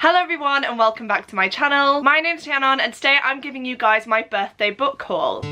Hello everyone and welcome back to my channel. My name's J.R.R and today I'm giving you guys my birthday book haul.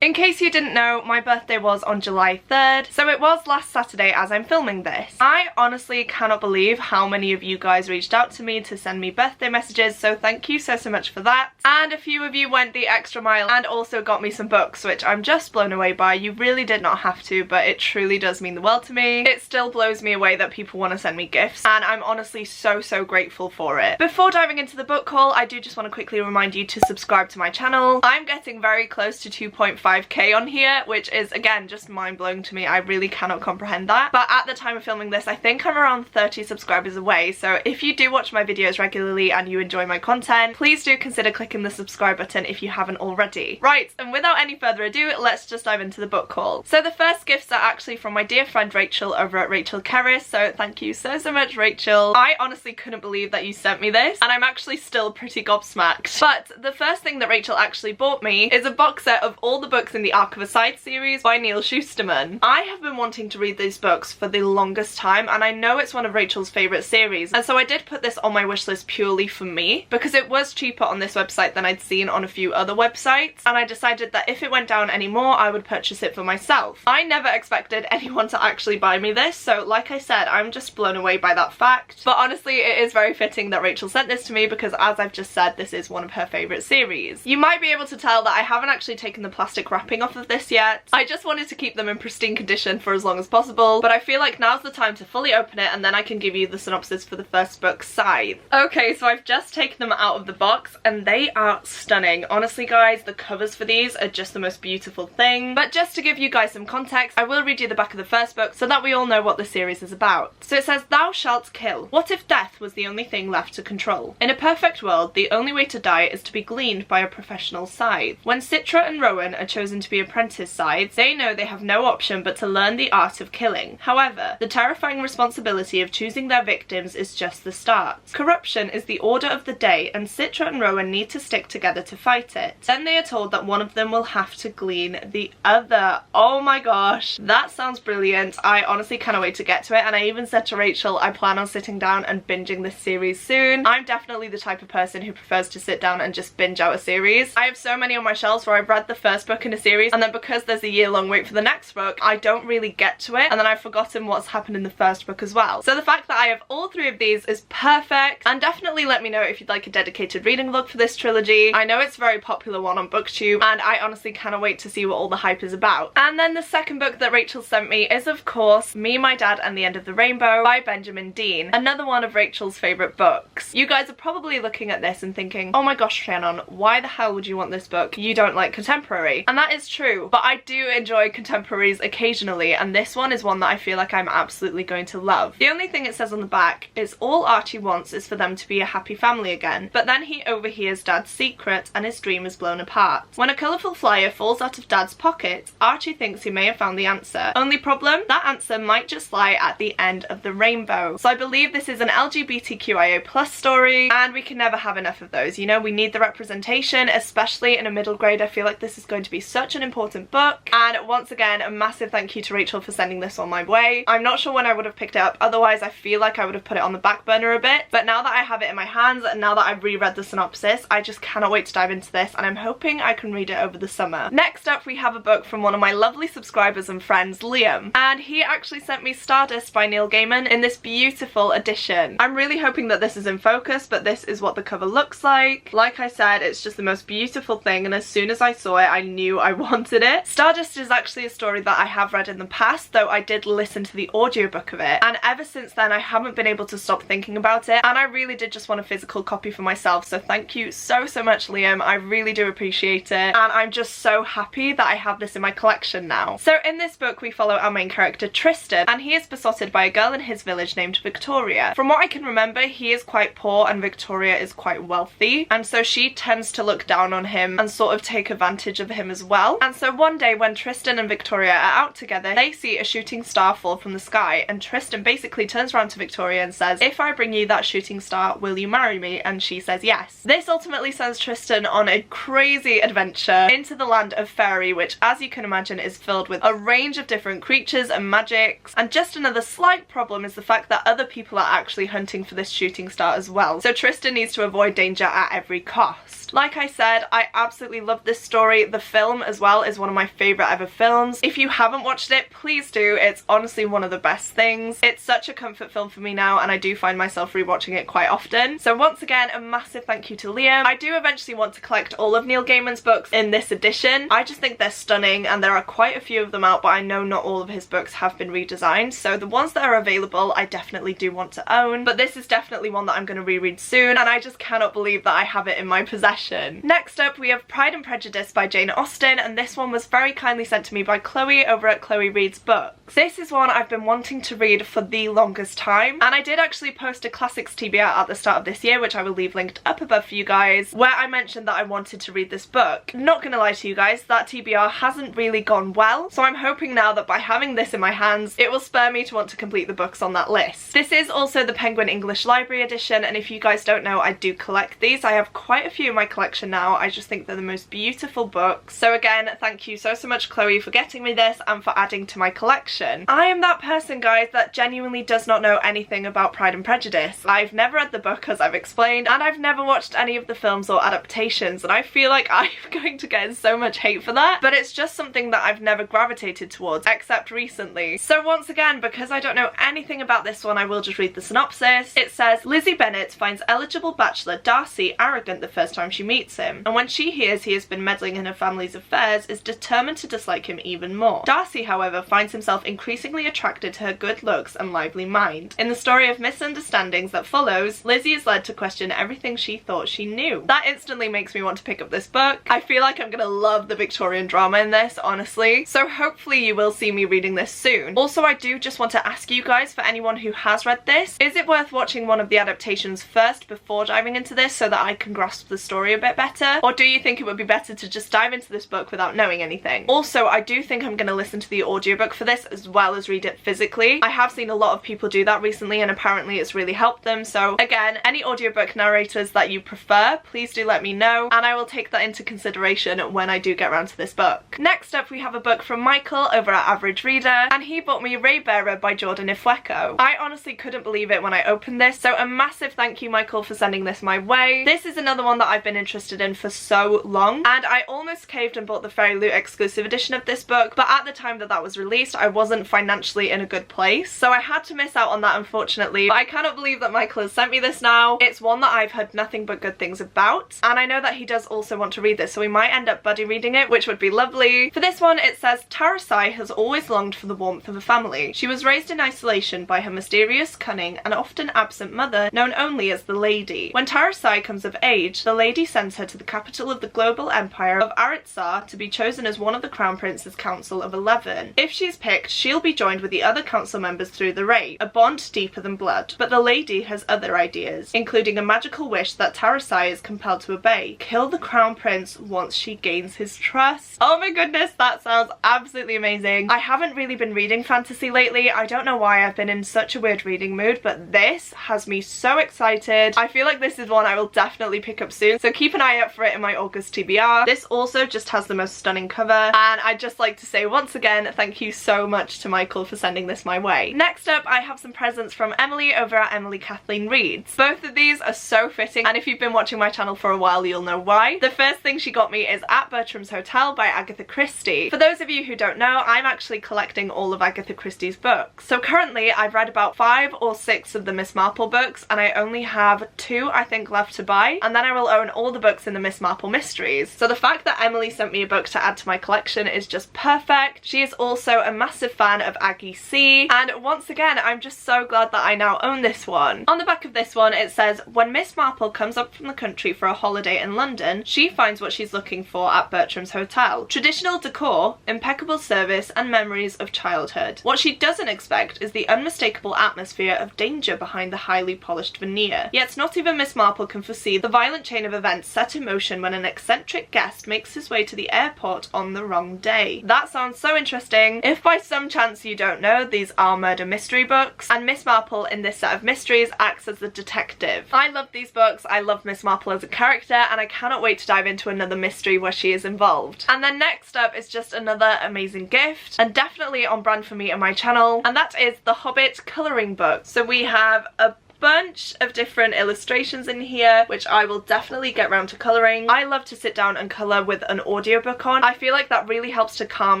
In case you didn't know, my birthday was on July 3rd, so it was last Saturday as I'm filming this. I honestly cannot believe how many of you guys reached out to me to send me birthday messages, so thank you so much for that. And a few of you went the extra mile and also got me some books, which I'm just blown away by. You really did not have to, but it truly does mean the world to me. It still blows me away that people want to send me gifts, and I'm honestly so grateful for it. Before diving into the book haul, I do just want to quickly remind you to subscribe to my channel. I'm getting very close to 2.5k on here, which is again just mind-blowing to me. I really cannot comprehend that, but at the time of filming this I think I'm around 30 subscribers away, so if you do watch my videos regularly and you enjoy my content, please do consider clicking the subscribe button if you haven't already. Right, and without any further ado, let's just dive into the book haul. So the first gifts are actually from my dear friend Rachel over at Rachel Kerris, so thank you so much, Rachel. I honestly couldn't believe that you sent me this, and I'm actually still pretty gobsmacked. But the first thing that Rachel actually bought me is a box set of all the books in the Arc of a Side series by Neil Shusterman. I have been wanting to read these books for the longest time, and I know it's one of Rachel's favourite series, and so I did put this on my wish list purely for me because it was cheaper on this website than I'd seen on a few other websites, and I decided that if it went down any more I would purchase it for myself. I never expected anyone to actually buy me this, so like I said, I'm just blown away by that fact. But honestly, it is very fitting that Rachel sent this to me because, as I've just said, this is one of her favourite series. You might be able to tell that I haven't actually taken the plastic wrapping off of this yet. I just wanted to keep them in pristine condition for as long as possible, but I feel like now's the time to fully open it, and then I can give you the synopsis for the first book, Scythe. Okay, so I've just taken them out of the box and they are stunning. Honestly guys, the covers for these are just the most beautiful thing. But just to give you guys some context, I will read you the back of the first book so that we all know what the series is about. So it says, "Thou shalt kill. What if death was the only thing left to control? In a perfect world, the only way to die is to be gleaned by a professional scythe. When Citra and Rowan are chosen to be apprentice scythes, they know they have no option but to learn the art of killing. However, the terrifying responsibility of choosing their victims is just the start. Corruption is the order of the day, and Citra and Rowan need to stick together to fight it. Then they are told that one of them will have to glean the other." Oh my gosh, that sounds brilliant. I honestly cannot wait to get to it, and I even said to Rachel I plan on sitting down and binging this series soon. I'm definitely the type of person who prefers to sit down and just binge out a series. I have so many on my shelves where I've read the first book in a series, and then because there's a year-long wait for the next book, I don't really get to it, and then I've forgotten what's happened in the first book as well. So the fact that I have all three of these is perfect, and definitely let me know if you'd like a dedicated reading vlog for this trilogy. I know it's a very popular one on BookTube, and I honestly cannot wait to see what all the hype is about. And then the second book that Rachel sent me is, of course, Me, My Dad and the End of the Rainbow by Benjamin Dean, another one of Rachel's favourite books. You guys are probably looking at this and thinking, oh my gosh, Shannon, why the hell would you want this book? You don't like contemporary. And that is true, but I do enjoy contemporaries occasionally, and this one is one that I feel like I'm absolutely going to love. The only thing it says on the back is all Archie wants is for them to be a happy family again, but then he overhears Dad's secret and his dream is blown apart. When a colourful flyer falls out of Dad's pocket, Archie thinks he may have found the answer. Only problem, that answer might just lie at the end of the rainbow. So I believe this is an LGBTQIA+ story, and we can never have enough of those. You know, we need the representation, especially in a middle grade. I feel like this is going to be such an important book, and once again, a massive thank you to Rachel for sending this on my way. I'm not sure when I would have picked it up, otherwise I feel like I would have put it on the back burner a bit, but now that I have it in my hands and now that I've reread the synopsis, I just cannot wait to dive into this, and I'm hoping I can read it over the summer. Next up, we have a book from one of my lovely subscribers and friends, Liam, and he actually sent me Stardust by Neil Gaiman in this beautiful edition. I'm really hoping that this is in focus, but this is what the cover looks like. Like I said, it's just the most beautiful thing, and as soon as I saw it, I knew I wanted it. Stardust is actually a story that I have read in the past, though I did listen to the audiobook of it, and ever since then I haven't been able to stop thinking about it, and I really did just want a physical copy for myself, so thank you so much, Liam. I really do appreciate it, and I'm just so happy that I have this in my collection now. So in this book we follow our main character Tristan, and he is besotted by a girl in his village named Victoria. From what I can remember, he is quite poor and Victoria is quite wealthy, and so she tends to look down on him and sort of take advantage of him as well. And so one day when Tristan and Victoria are out together, they see a shooting star fall from the sky, and Tristan basically turns around to Victoria and says, "If I bring you that shooting star, will you marry me?" And she says yes. This ultimately sends Tristan on a crazy adventure into the land of fairy, which, as you can imagine, is filled with a range of different creatures and magics. And just another slight problem is the fact that other people are actually hunting for this shooting star as well. So Tristan needs to avoid danger at every cost. Like I said, I absolutely love this story. The film as well is one of my favourite ever films. If you haven't watched it, please do. It's honestly one of the best things. It's such a comfort film for me now, and I do find myself rewatching it quite often. So once again, a massive thank you to Liam. I do eventually want to collect all of Neil Gaiman's books in this edition. I just think they're stunning, and there are quite a few of them out, but I know not all of his books have been redesigned. So the ones that are available, I definitely do want to own. But this is definitely one that I'm going to reread soon, and I just cannot believe that I have it in my possession. Next up, we have Pride and Prejudice by Jane Austen, and this one was very kindly sent to me by Chloe over at Chloe Reads Books. This is one I've been wanting to read for the longest time, and I did actually post a Classics TBR at the start of this year, which I will leave linked up above for you guys, where I mentioned that I wanted to read this book. Not gonna lie to you guys, that TBR hasn't really gone well, so I'm hoping now that by having this in my hands, it will spur me to want to complete the books on that list. This is also the Penguin English Library edition, and if you guys don't know, I do collect these. I have quite a few in my collection now. I just think they're the most beautiful books. So again, thank you so much, Chloe, for getting me this and for adding to my collection. I am that person, guys, that genuinely does not know anything about Pride and Prejudice. I've never read the book, as I've explained, and I've never watched any of the films or adaptations, and I feel like I'm going to get so much hate for that, but it's just something that I've never gravitated towards, except recently. So once again, because I don't know anything about this one, I will just read the synopsis. It says, Lizzie Bennet finds eligible bachelor Darcy arrogant the first time she meets him, and when she hears he has been meddling in her family's affairs, is determined to dislike him even more. Darcy, however, finds himself increasingly attracted to her good looks and lively mind. In the story of misunderstandings that follows, Lizzie is led to question everything she thought she knew. That instantly makes me want to pick up this book. I feel like I'm gonna love the Victorian drama in this, honestly, so hopefully you will see me reading this soon. Also, I do just want to ask you guys, for anyone who has read this, is it worth watching one of the adaptations first before diving into this so that I can grasp the story a bit better? Or do you think it would be better to just dive into this book without knowing anything? Also, I do think I'm going to listen to the audiobook for this as well as read it physically. I have seen a lot of people do that recently, and apparently it's really helped them. So again, any audiobook narrators that you prefer, please do let me know, and I will take that into consideration when I do get around to this book. Next up, we have a book from Michael over at Average Reader, and he bought me Raybearer by Jordan Ifueko. I honestly couldn't believe it when I opened this, so a massive thank you, Michael, for sending this my way. This is another one that I've been interested in for so long, and I almost caved and bought the Fairy Loot exclusive edition of this book, but at the time that was released, I wasn't financially in a good place, so I had to miss out on that, unfortunately. But I cannot believe that Michael has sent me this now. It's one that I've heard nothing but good things about, and I know that he does also want to read this, so we might end up buddy reading it, which would be lovely. For this one, it says, Tarasai has always longed for the warmth of a family. She was raised in isolation by her mysterious, cunning, and often absent mother, known only as the Lady. When Tarasai comes of age, the Lady sends her to the capital of the global empire of Aritsar to be chosen as one of the Crown Prince's Council of 11. If she's picked, she'll be joined with the other council members through the raid, a bond deeper than blood. But the Lady has other ideas, including a magical wish that Tarasai is compelled to obey. Kill the Crown Prince once she gains his trust. Oh my goodness, that sounds absolutely amazing. I haven't really been reading fantasy lately. I don't know why. I've been in such a weird reading mood, but this has me so excited. I feel like this is one I will definitely pick up soon, so keep an eye out for it in my August TBR. This also just has the most stunning cover, and I'd just like to say once again, thank you so much to Michael for sending this my way. Next up, I have some presents from Emily over at Emily Kathleen Reads. Both of these are so fitting, and if you've been watching my channel for a while, you'll know why. The first thing she got me is At Bertram's Hotel by Agatha Christie. For those of you who don't know, I'm actually collecting all of Agatha Christie's books. So currently, I've read about 5 or 6 of the Miss Marple books, and I only have 2, I think, left to buy, and then I will own all the books in the Miss Marple mysteries. So the fact that Emily sent me a book to add to my collection is just perfect. She is also a massive fan of Aggie C, and once again, I'm just so glad that I now own this one. On the back of this one, it says, when Miss Marple comes up from the country for a holiday in London, she finds what she's looking for at Bertram's Hotel. Traditional decor, impeccable service, and memories of childhood. What she doesn't expect is the unmistakable atmosphere of danger behind the highly polished veneer. Yet not even Miss Marple can foresee the violent chain of events set in motion when an eccentric guest makes his way to to the airport on the wrong day. That sounds so interesting. If by some chance you don't know, these are murder mystery books, and Miss Marple in this set of mysteries acts as the detective. I love these books, I love Miss Marple as a character, and I cannot wait to dive into another mystery where she is involved. And then next up is just another amazing gift, and definitely on brand for me and my channel, and that is the Hobbit colouring book. So we have a bunch of different illustrations in here, which I will definitely get round to colouring. I love to sit down and colour with an audiobook on. I feel like that really helps to calm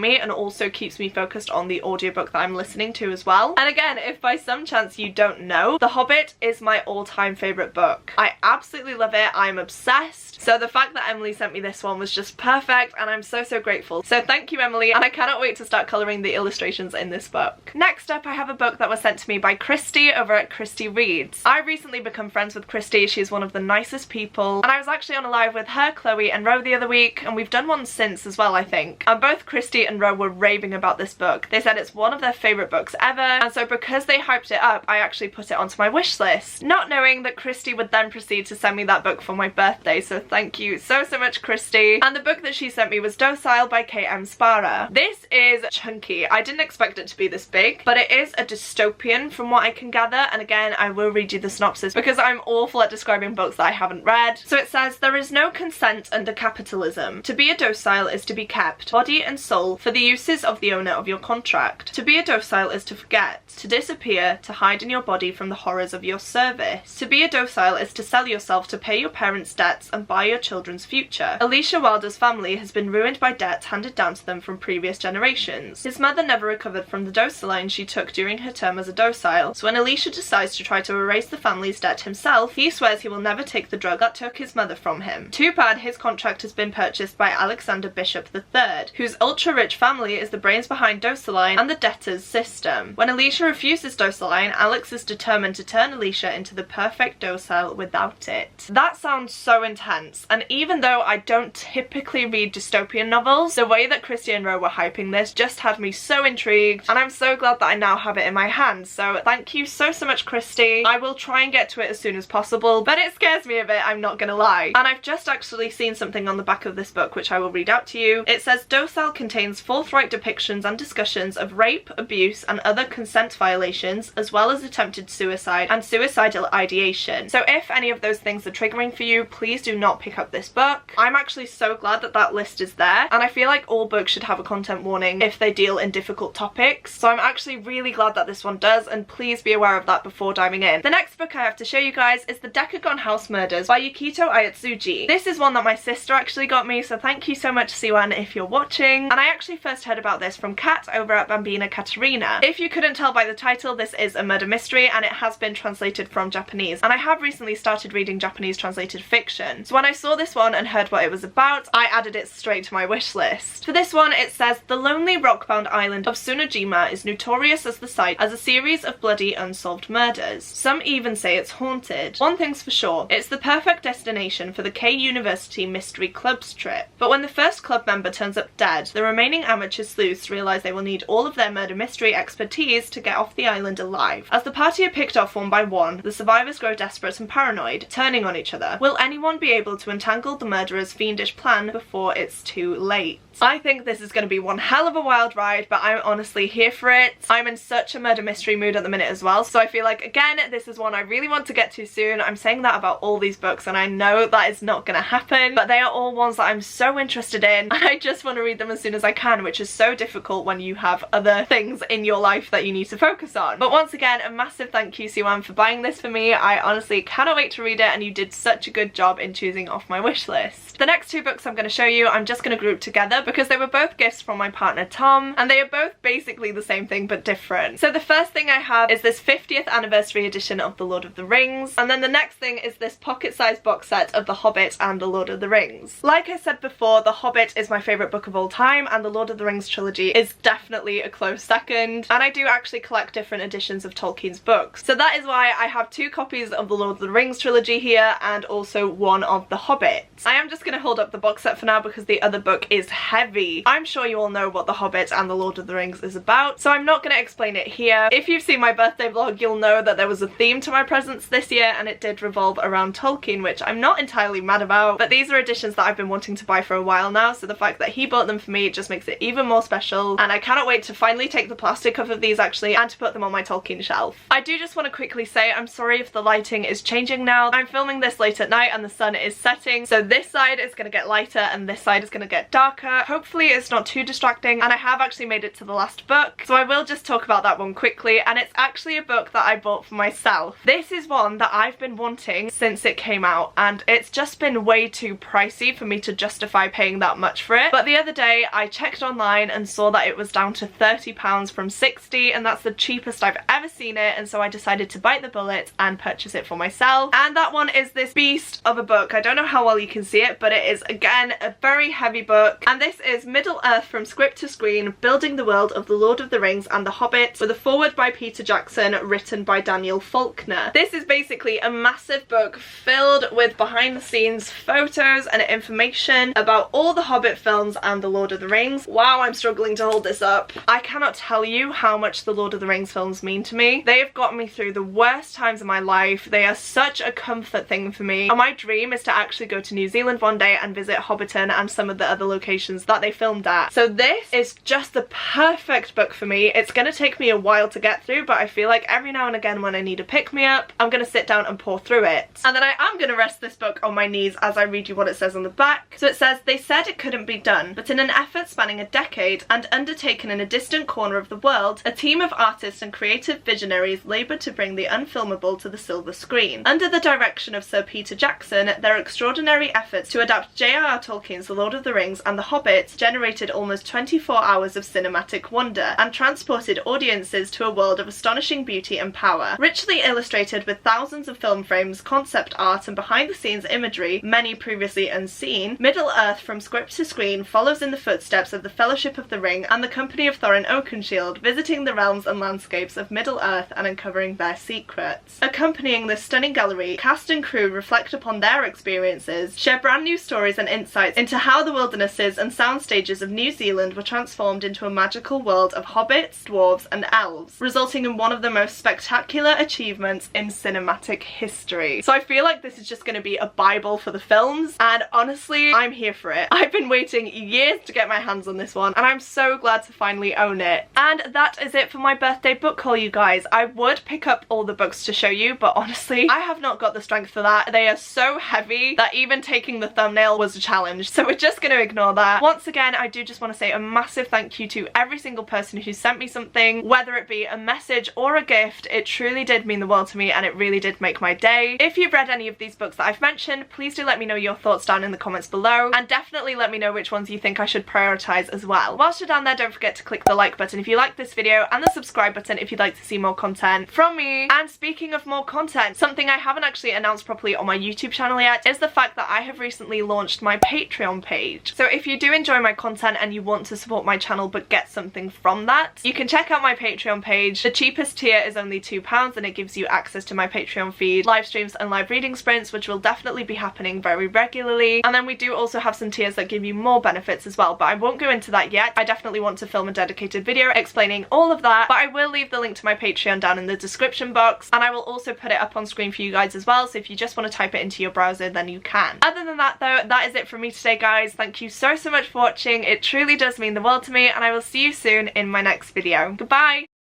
me and also keeps me focused on the audiobook that I'm listening to as well. And again, if by some chance you don't know, The Hobbit is my all-time favourite book. I absolutely love it. I'm obsessed. So the fact that Emily sent me this one was just perfect, and I'm so grateful. So thank you, Emily, and I cannot wait to start colouring the illustrations in this book. Next up, I have a book that was sent to me by Christy over at Christy Reads. I've recently become friends with Christy. She's one of the nicest people, and I was actually on a live with her, Chloe, and Ro the other week, and we've done one since as well, I think. And both Christy and Ro were raving about this book. They said it's one of their favourite books ever, and so because they hyped it up, I actually put it onto my wish list, not knowing that Christy would then proceed to send me that book for my birthday, so thank you so much, Christy. And the book that she sent me was Docile by K.M. Sparrer. This is chunky. I didn't expect it to be this big, but it is a dystopian from what I can gather, and again, I will read you the synopsis because I'm awful at describing books that I haven't read. So it says, there is no consent under capitalism. To be a docile is to be kept, body and soul, for the uses of the owner of your contract. To be a docile is to forget, to disappear, to hide in your body from the horrors of your service. To be a docile is to sell yourself to pay your parents' debts and buy your children's future. Alicia Wilder's family has been ruined by debt handed down to them from previous generations. His mother never recovered from the Dosaline she took during her term as a docile, so when Alicia decides to try to erase the family's debt himself, he swears he will never take the drug that took his mother from him. Too bad his contract has been purchased by Alexander Bishop III, whose ultra-rich family is the brains behind Dosaline and the debtor's system. When Alicia refuses Dosaline, Alex is determined to turn Alicia into the perfect docile without it. That sounds so intense, and even though I don't typically read dystopian novels, the way that Christy and Ro were hyping this just had me so intrigued, and I'm so glad that I now have it in my hands, so thank you so much, Christy. I will try and get to it as soon as possible, but it scares me a bit, I'm not gonna lie. And I've just actually seen something on the back of this book which I will read out to you. It says, Docile contains forthright depictions and discussions of rape, abuse, and other consent violations, as well as attempted suicide and suicidal ideation. So if any of those things are triggering for you, please do not pick up this book. I'm actually so glad that that list is there, and I feel like all books should have a content warning if they deal in difficult topics, so I'm actually really glad that this one does, and please be aware of that before diving in. The next book I have to show you guys is The Decagon House Murders by Yukito Ayatsuji. This is one that my sister actually got me, so thank you so much, Siwan, if you're watching. And I actually first heard about this from Kat over at Bambina Katerina. If you couldn't tell by the title, this is a murder mystery, and it has been translated from Japanese, and I have recently started reading Japanese translated fiction. So when I saw this one and heard what it was about, I added it straight to my wish list. For this one, it says, the lonely rock-bound island of Tsunojima is notorious as the site as a series of bloody unsolved murders. Some even say it's haunted. One thing's for sure, it's the perfect destination for the K University Mystery Club's trip. But when the first club member turns up dead, the remaining amateur sleuths realise they will need all of their murder mystery expertise to get off the island alive. As the party are picked off one by one, the survivors grow desperate and paranoid, turning on each other. Will anyone be able to untangle the murderer's fiendish plan before it's too late? I think this is going to be one hell of a wild ride, but I'm honestly here for it. I'm in such a murder mystery mood at the minute as well, so I feel like, again, this is one I really want to get to soon. I'm saying that about all these books, and I know that is not going to happen, but they are all ones that I'm so interested in, and I just want to read them as soon as I can, which is so difficult when you have other things in your life that you need to focus on. But once again, a massive thank you, Siwan, for buying this for me. I honestly cannot wait to read it, and you did such a good job in choosing off my wish list. The next two books I'm going to show you, I'm just going to group together because they were both gifts from my partner Tom, and they are both basically the same thing but different. So the first thing I have is this 50th anniversary edition of The Lord of the Rings, and then the next thing is this pocket-sized box set of The Hobbit and The Lord of the Rings. Like I said before, The Hobbit is my favourite book of all time, and The Lord of the Rings trilogy is definitely a close second, and I do actually collect different editions of Tolkien's books. So that is why I have 2 copies of The Lord of the Rings trilogy here, and also one of The Hobbit. I am just going to hold up the box set for now because the other book is heavy. I'm sure you all know what The Hobbit and The Lord of the Rings is about, so I'm not going to explain it here. If you've seen my birthday vlog, you'll know that there was a theme theme to my presents this year, and it did revolve around Tolkien, which I'm not entirely mad about, but these are editions that I've been wanting to buy for a while now, so the fact that he bought them for me just makes it even more special, and I cannot wait to finally take the plastic off of these actually and to put them on my Tolkien shelf. I do just want to quickly say I'm sorry if the lighting is changing now. I'm filming this late at night and the sun is setting, so this side is going to get lighter and this side is going to get darker. Hopefully it's not too distracting, and I have actually made it to the last book, so I will just talk about that one quickly, and it's actually a book that I bought for myself. This is one that I've been wanting since it came out, and it's just been way too pricey for me to justify paying that much for it. But the other day I checked online and saw that it was down to £30 from £60, and that's the cheapest I've ever seen it, and so I decided to bite the bullet and purchase it for myself. And that one is this beast of a book. I don't know how well you can see it, but it is again a very heavy book, and this is Middle-earth from Script to Screen, Building the World of the Lord of the Rings and the Hobbit, with a foreword by Peter Jackson, written by Daniel Faulkner. This is basically a massive book filled with behind the scenes photos and information about all the Hobbit films and the Lord of the Rings. Wow, I'm struggling to hold this up. I cannot tell you how much the Lord of the Rings films mean to me. They have got me through the worst times of my life. They are such a comfort thing for me, and my dream is to actually go to New Zealand one day and visit Hobbiton and some of the other locations that they filmed at. So this is just the perfect book for me. It's gonna take me a while to get through, but I feel like every now and again when I need a pick-me-up, I'm gonna sit down and pour through it. And then I am gonna rest this book on my knees as I read you what it says on the back. So it says, "They said it couldn't be done, but in an effort spanning a decade and undertaken in a distant corner of the world, a team of artists and creative visionaries laboured to bring the unfilmable to the silver screen. Under the direction of Sir Peter Jackson, their extraordinary efforts to adapt J.R.R. Tolkien's The Lord of the Rings and The Hobbit generated almost 24 hours of cinematic wonder and transported audiences to a world of astonishing beauty and power. Richly illustrated with thousands of film frames, concept art and behind-the-scenes imagery, many previously unseen, Middle-earth from Script to Screen follows in the footsteps of the Fellowship of the Ring and the company of Thorin Oakenshield, visiting the realms and landscapes of Middle-earth and uncovering their secrets. Accompanying this stunning gallery, cast and crew reflect upon their experiences, share brand new stories and insights into how the wildernesses and sound stages of New Zealand were transformed into a magical world of hobbits, dwarves and elves, resulting in one of the most spectacular achievements in cinematic history." So I feel like this is just going to be a bible for the films, and honestly I'm here for it. I've been waiting years to get my hands on this one, and I'm so glad to finally own it. And that is it for my birthday book haul, you guys. I would pick up all the books to show you, but honestly I have not got the strength for that. They are so heavy that even taking the thumbnail was a challenge, so we're just going to ignore that. Once again, I do just want to say a massive thank you to every single person who sent me something, whether it be a message or a gift. It truly did mean the world to me, and it really did make my day. If you've read any of these books that I've mentioned, please do let me know your thoughts down in the comments below, and definitely let me know which ones you think I should prioritise as well. Whilst you're down there, don't forget to click the like button if you like this video, and the subscribe button if you'd like to see more content from me. And speaking of more content, something I haven't actually announced properly on my YouTube channel yet is the fact that I have recently launched my Patreon page. So if you do enjoy my content and you want to support my channel but get something from that, you can check out my Patreon page. The cheapest tier is only £2, and it gives you access to my Patreon feed, live streams and live reading sprints, which will definitely be happening very regularly. And then we do also have some tiers that give you more benefits as well, but I won't go into that yet. I definitely want to film a dedicated video explaining all of that, but I will leave the link to my Patreon down in the description box, and I will also put it up on screen for you guys as well, so if you just want to type it into your browser then you can. Other than that though, that is it from me today, guys. Thank you so much for watching. It truly does mean the world to me, and I will see you soon in my next video. Goodbye!